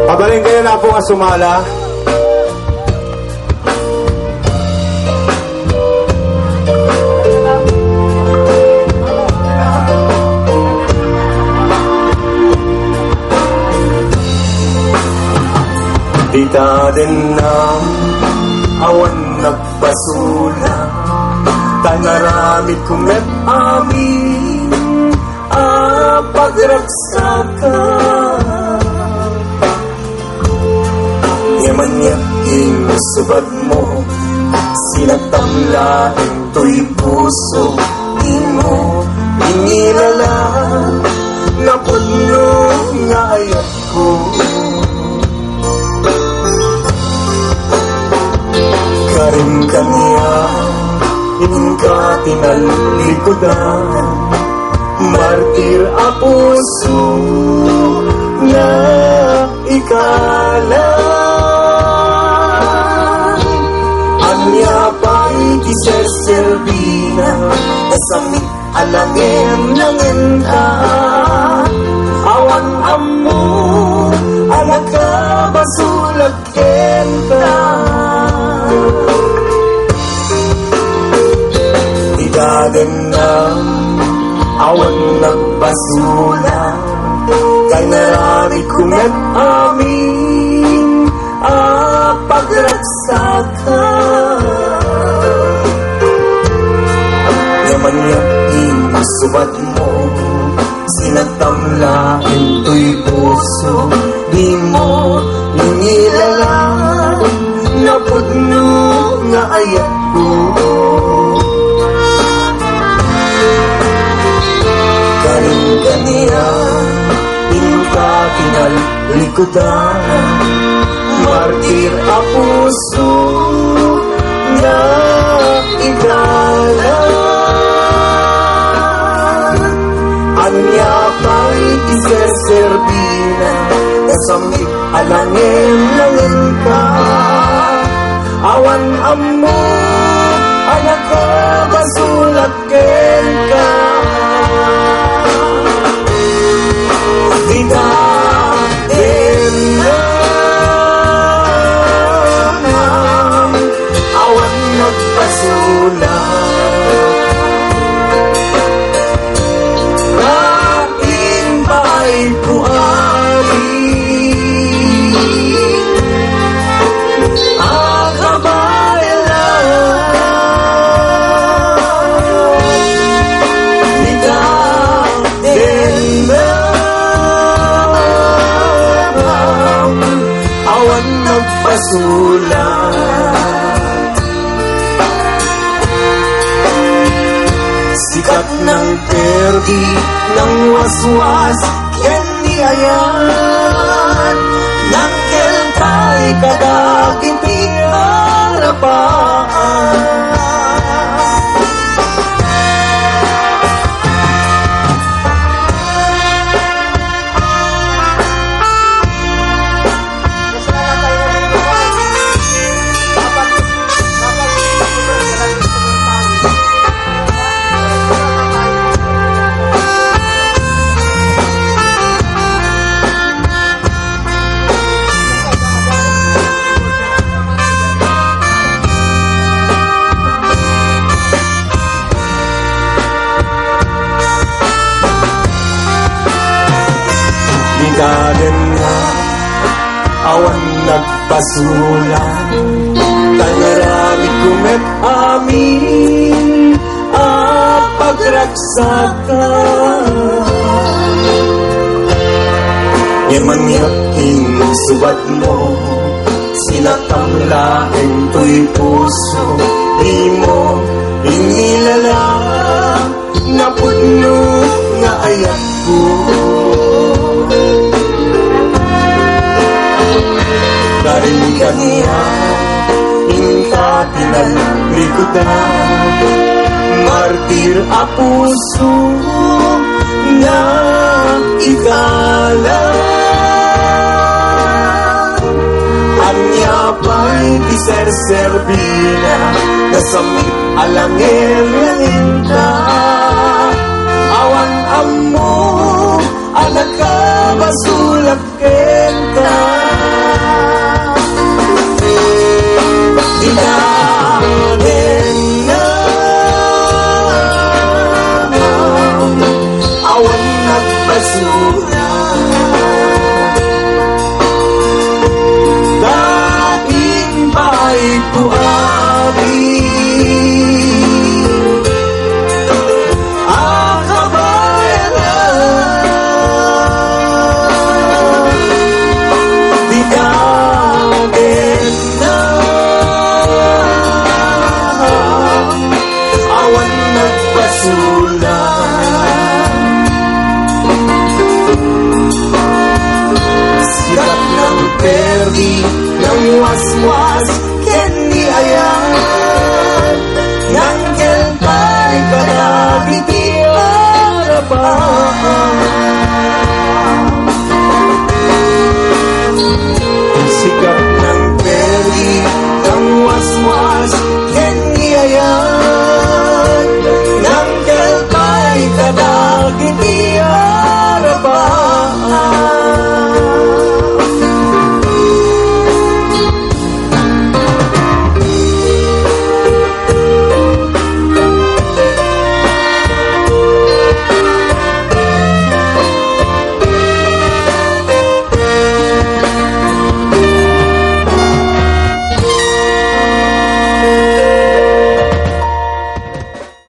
Pagaling kayo na po nga sumala. Dita din na awan nagpasula, tanaramid kumet amin pagraksakan. Yaman yaking subad mo, sinagtamlain to'y puso, di mo inilala, napuno nga ayat ko. Karin kaniya, inka tinalikodan, martir a puso na ikala. Anya pa'y kiserservina, kasamit alangin nangin ka. Awan amo, anak ka basulat kenta. Idagan na awan nagpasula, kay narami kumet amin pagraksakan. Yaman yaking subad mo, sinagtamlain to'y puso, di mo nangilala, napudno nga ayat ko. Karin kaniya, inka tinalikodan, martir a puso na ikala. Anya pa'y iserserbina, kasamit alangin langin ka. Awan amo, anak ka basulat ken ka. Dita din na awan nagpasula, rain ba'y kuari nagpasulat. Sikat ng perdi ng waswas, yan niayan ng keltay kadaging pinarapaan. Dagan na awan nagpasula, tanarami kumet amin pagraksakan. Yaman yaking subad mo, sinatamlain to'y puso, di mo inilala, napuno nga ayat ko. Karin kaniya, inka tinalikodan, martir a puso na ikala. Anya pa'y iserserbina, kasamit alangin langin ka. ken niyaya